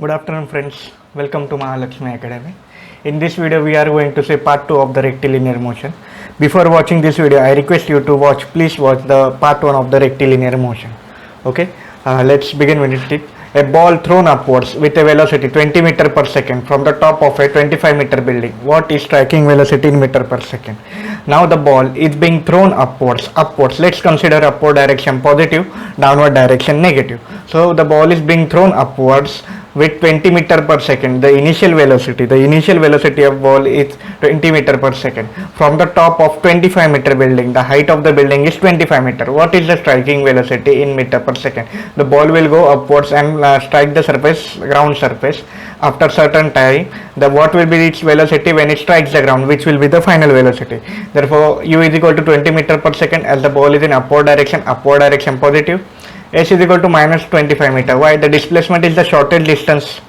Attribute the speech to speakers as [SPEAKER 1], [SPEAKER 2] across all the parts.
[SPEAKER 1] Good afternoon friends, welcome to Mahalakshmi Academy. In this video we are going to say part 2 of the rectilinear motion. Before watching this video I request you to please watch the part 1 of the rectilinear motion. Okay, let's begin with it. A ball thrown upwards with a velocity 20 meter per second from the top of a 25 meter building. What is striking velocity in meter per second? Now the ball is being thrown upwards. Let's consider upward direction positive, downward direction negative. So the ball is being thrown upwards with 20 meter per second. The initial velocity of ball is 20 meter per second from the top of 25 meter building. The height of the building is 25 meter. What is the striking velocity in meter per second? The ball will go upwards and strike the ground surface. After certain time, what will be its velocity when it strikes the ground, which will be the final velocity. Therefore u is equal to 20 meter per second as the ball is in upward direction positive. S is equal to minus 25 meter. Why? The displacement is the shortest distance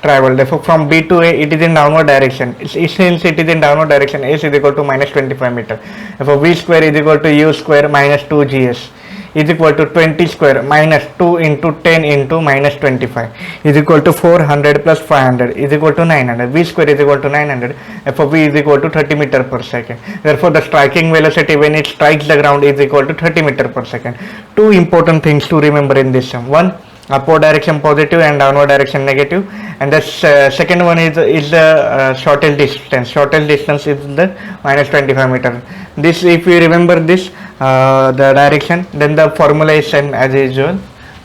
[SPEAKER 1] traveled. Therefore, from B to A, it is in downward direction. Since it is in downward direction, S is equal to minus 25 meter. Therefore, V square is equal to U square minus 2GS is equal to 20 square minus 2 into 10 into minus 25 is equal to 400 plus 500 is equal to 900. V square is equal to 900. Therefore, V is equal to 30 meter per second. Therefore, the striking velocity when it strikes the ground is equal to 30 meter per second. Two important things to remember in this sum. One, upward direction positive and downward direction negative, and the second one is the shortest distance. Shortest distance is the minus 25 meter. This, if you remember this, the direction, then the formula is same as usual.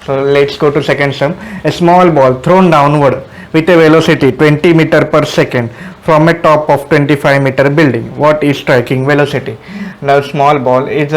[SPEAKER 1] So let's go to second sum. A small ball thrown downward with a velocity 20 meter per second from a top of 25 meter building. What is striking velocity? Now small ball is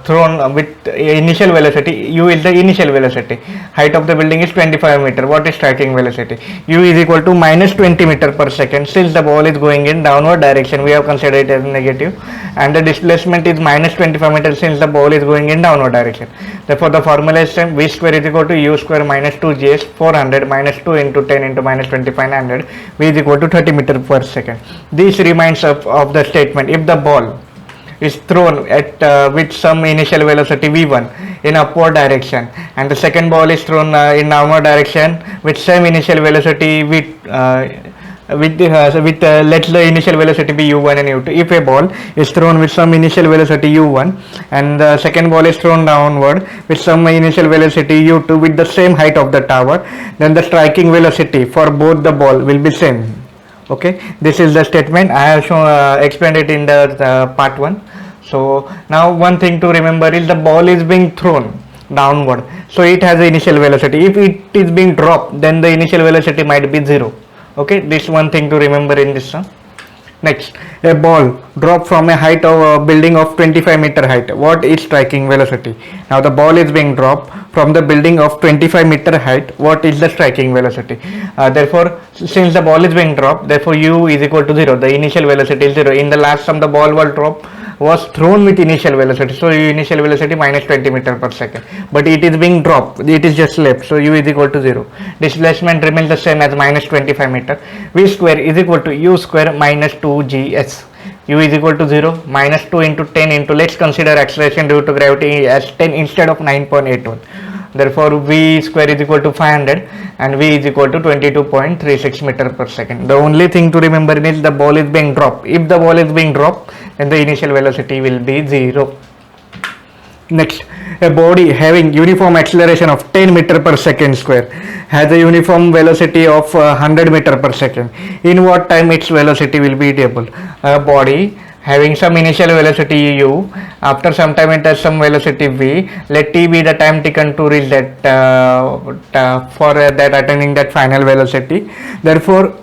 [SPEAKER 1] thrown with initial velocity. U is the initial velocity. Height of the building is 25 meter. What is striking velocity? U is equal to minus 20 meter per second. Since the ball is going in downward direction, we have considered it as negative, and the displacement is minus 25 meter since the ball is going in downward direction. Therefore, the formula is same. V square is equal to U square minus 2GS 400 minus 2 into 10 into minus 2500. V is equal to 30 meter per second. This reminds us of the statement: if the ball is thrown at with some initial velocity v1 in upward direction, and the second ball is thrown in downward direction with same initial velocity let the initial velocity be u1 and u2. If a ball is thrown with some initial velocity u1 and the second ball is thrown downward with some initial velocity u2 with the same height of the tower, then the striking velocity for both the ball will be same. Okay, this is the statement. I have shown explained it in the part 1. So now one thing to remember is the ball is being thrown downward, so it has the initial velocity. If it is being dropped, then the initial velocity might be 0. Okay, this one thing to remember in this sum. Next, a ball dropped from a height of a building of 25 meter height. What is striking velocity? Now the ball is being dropped from the building of 25 meter height. What is the striking velocity? Therefore, since the ball is being dropped, therefore U is equal to 0. The initial velocity is 0. In the last sum, the ball was thrown with initial velocity, so U initial velocity minus 20 meter per second, but it is being dropped, it is just left, so U is equal to 0. Displacement remains the same as minus 25 meter. V square is equal to U square minus 2GS. U is equal to 0 minus 2 into 10 into, let's consider acceleration due to gravity as 10 instead of 9.81. Therefore, V square is equal to 500 and V is equal to 22.36 meter per second. The only thing to remember is the ball is being dropped. If the ball is being dropped, then the initial velocity will be 0. Next, a body having uniform acceleration of 10 meter per second square has a uniform velocity of 100 meter per second. In what time its velocity will be double? A body having some initial velocity u, after some time it has some velocity v, let t be the time taken to reach that that attaining that final velocity. Therefore,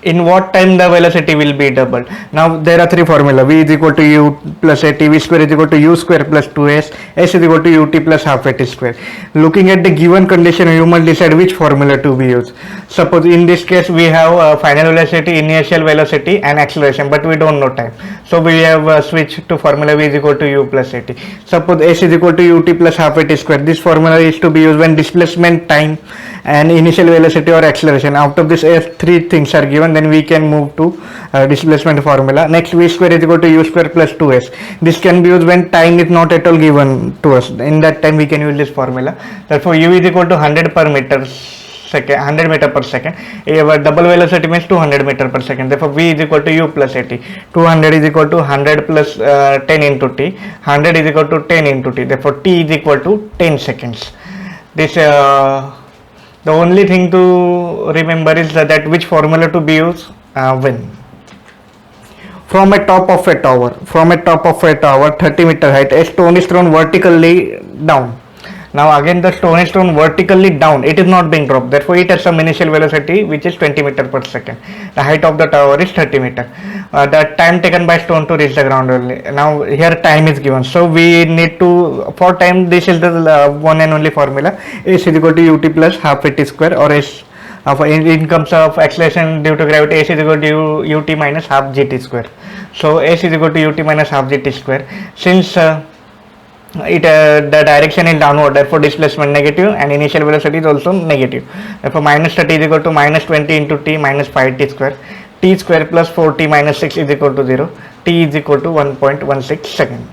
[SPEAKER 1] in what time the velocity will be doubled? Now there are three formula: v is equal to u plus at, v square is equal to u square plus 2s, s is equal to ut plus half at square. Looking at the given condition, you must decide which formula to be used. Suppose in this case we have final velocity, initial velocity and acceleration, but we don't know time, so we have switched to formula v is equal to u plus at. Suppose s is equal to ut plus half at square. This formula is to be used when displacement, time and initial velocity or acceleration. Out of this, three things are given, then we can move to displacement formula. Next, v square is equal to u square plus 2s. This can be used when time is not at all given to us. In that time we can use this formula. Therefore, u is equal to 100 per meter second, 100 meter per second. Double velocity means 200 meter per second. Therefore, v is equal to u plus at. 200 is equal to 100 plus 10 into t. 100 is equal to 10 into t. Therefore, t is equal to 10 seconds. This the only thing to remember is that which formula to be used when. From a top of a tower, 30-meter height, a stone is thrown vertically down. Now again the stone is thrown vertically down, it is not being dropped, therefore it has some initial velocity which is 20 meter per second. The height of the tower is 30 meter. The time taken by stone to reach the ground only. Now here time is given, so we need to, for time this is the one and only formula, s is equal to ut plus half at square, or s in terms of acceleration due to gravity, s is equal to ut minus half gt square. So s is equal to ut minus half gt square. Since the direction is downward, therefore displacement negative and initial velocity is also negative. Therefore minus 30 is equal to minus 20 into t minus 5t square. T square plus 4t minus 6 is equal to 0. T is equal to 1.16 second.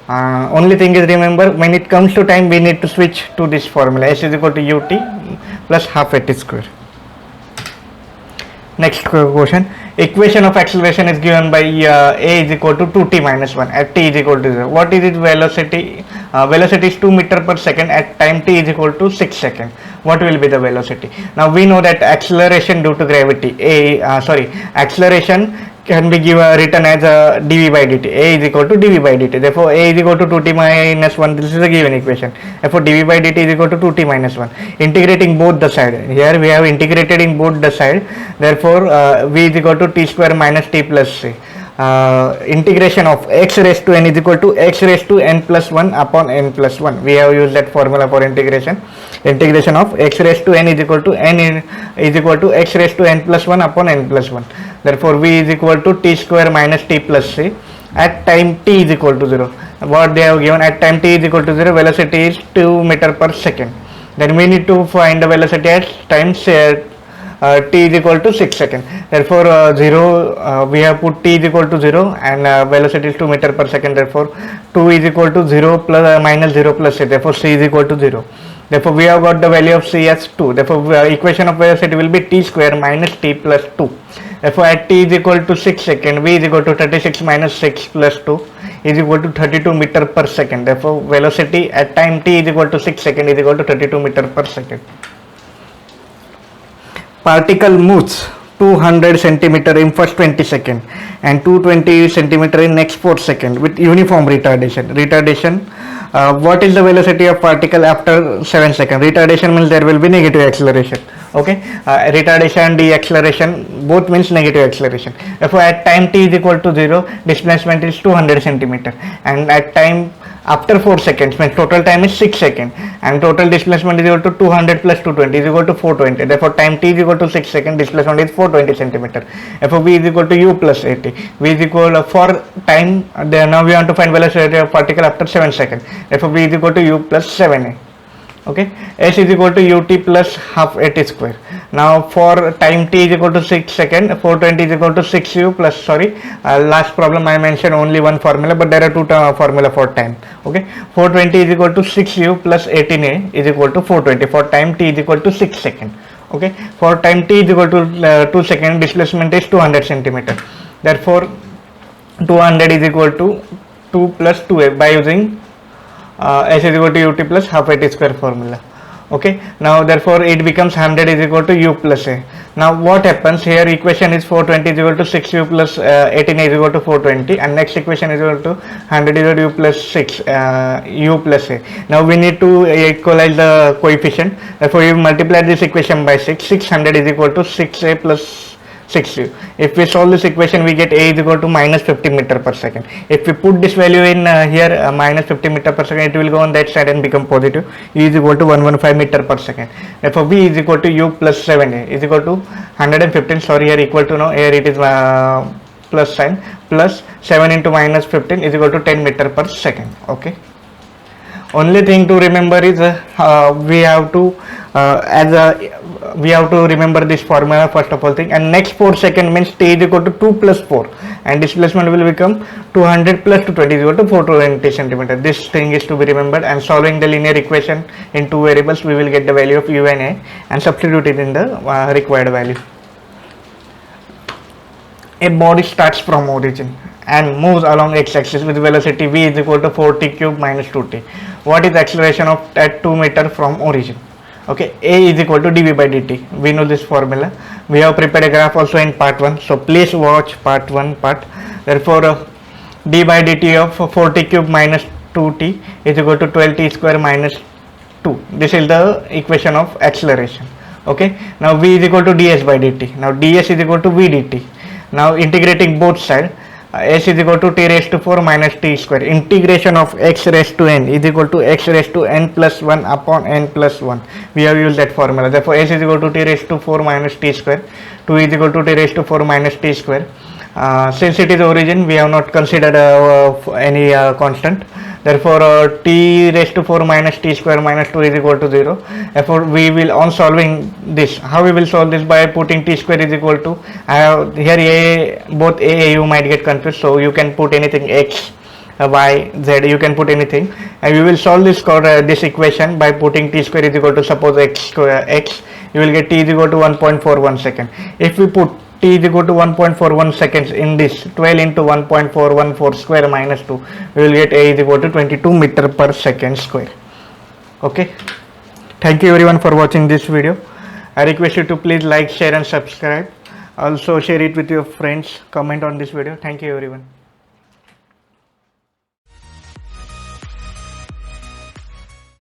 [SPEAKER 1] Only thing is, remember, when it comes to time we need to switch to this formula, s is equal to ut plus half at square. Next question, equation of acceleration is given by a is equal to 2t minus 1 at t is equal to 0. What is its velocity? Velocity is 2 meter per second at time t is equal to 6 seconds. What will be the velocity? Now we know that acceleration due to gravity, acceleration can be written as dv by dt. A is equal to dv by dt. Therefore, a is equal to 2t minus 1. This is a given equation. Therefore, dv by dt is equal to 2t minus 1. Integrating both the side. Here we have integrated in both the side. Therefore, v is equal to t square minus t plus c. Integration of x raised to n is equal to x raised to n plus 1 upon n plus 1. We have used that formula for integration. Integration of x raised to n is equal to x raised to n plus 1 upon n plus 1. Therefore, v is equal to t square minus t plus c at time t is equal to 0. What they have given, at time t is equal to 0, velocity is 2 meter per second. Then we need to find the velocity at time t is equal to 6 seconds. Therefore, we have put t is equal to 0 and velocity is 2 meter per second. Therefore, 2 is equal to 0 plus minus 0 plus c. Therefore, c is equal to 0. Therefore, we have got the value of c as 2. Therefore, equation of velocity will be t square minus t plus 2. Therefore, at t is equal to 6 seconds, v is equal to 36 minus 6 plus 2 is equal to 32 meter per second. Therefore, velocity at time t is equal to 6 seconds is equal to 32 meter per second. Particle moves 200 centimeter in first 20 seconds and 220 centimeter in next 4 seconds with uniform retardation. What is the velocity of particle after 7 seconds? Retardation means there will be negative acceleration. Okay, retardation and deceleration both means negative acceleration. Therefore, at time t is equal to 0, displacement is 200 centimeter, and at time after 4 seconds means total time is 6 seconds, and total displacement is equal to 200 plus 220 is equal to 420. Therefore, time t is equal to 6 seconds, displacement is 420 centimeter. Therefore, v is equal to u plus 80. V is equal for time. Now we want to find velocity of particle after 7 seconds. Therefore, v is equal to u plus 7a. Okay, s is equal to ut plus half at square. Now for time t is equal to 6 seconds, 420 is equal to 6u plus, last problem I mentioned only one formula, but there are two formula for time. Okay, 420 is equal to 6u plus 18a is equal to 420 for time t is equal to 6 seconds. Okay, for time t is equal to 2 seconds, displacement is 200 centimeter. Therefore, 200 is equal to 2 plus 2a by using s is equal to ut plus half at square formula. Okay, now therefore it becomes 100 is equal to u plus a. Now what happens here, equation is 420 is equal to 6u plus 18 is equal to 420, and next equation is equal to 100 is equal to u plus 6 u plus a. Now we need to equalize the coefficient. Therefore you multiply this equation by 6. 600 is equal to 6a plus 6u. If we solve this equation, we get a is equal to minus 50 meter per second. If we put this value in here, minus 50 meter per second, it will go on that side and become positive. E is equal to 115 meter per second. Therefore, v is equal to u plus 7a is equal to 115. Sorry, here equal to no, here it is plus sign, plus 7 into minus 15 is equal to 10 meter per second. Okay. Only thing to remember is we have to remember this formula first of all thing, and next 4 seconds means t is equal to 2 plus 4. and displacement will become 200 plus 220 is equal to 420 centimeter. This thing is to be remembered, and solving the linear equation in two variables we will get the value of u and a and substitute it in the required value. A body starts from origin and moves along x-axis with velocity v is equal to 4t cube minus 2t. What is the acceleration of at 2 meter from origin? Okay, a is equal to dv by dt. We know this formula. We have prepared a graph also in part 1. So please watch part 1 part. Therefore, d by dt of 4t cube minus 2t is equal to 12t square minus 2. This is the equation of acceleration. Okay, now v is equal to ds by dt. Now ds is equal to v dt. Now integrating both sides, s is equal to t raised to 4 minus t square. Integration of x raised to n is equal to x raised to n plus 1 upon n plus 1. We have used that formula. Therefore, s is equal to t raised to 4 minus t square. 2 is equal to t raised to 4 minus t square. Since it is origin, we have not considered any constant. Therefore, t raised to 4 minus t square minus 2 is equal to 0. Therefore, we will, on solving this, how we will solve this? By putting t square is equal to, here both a you might get confused, so you can put anything x, y, z, you can put anything, and we will solve this equation by putting t square is equal to, suppose x square x, you will get t is equal to 1.41 second. If we put t is equal to 1.41 seconds in this, 12 into 1.414 square minus 2, we will get a is equal to 22 meter per second square. Okay, thank you everyone for watching this video. I request you to please like, share and subscribe. Also share it with your friends, comment on this video. Thank you everyone.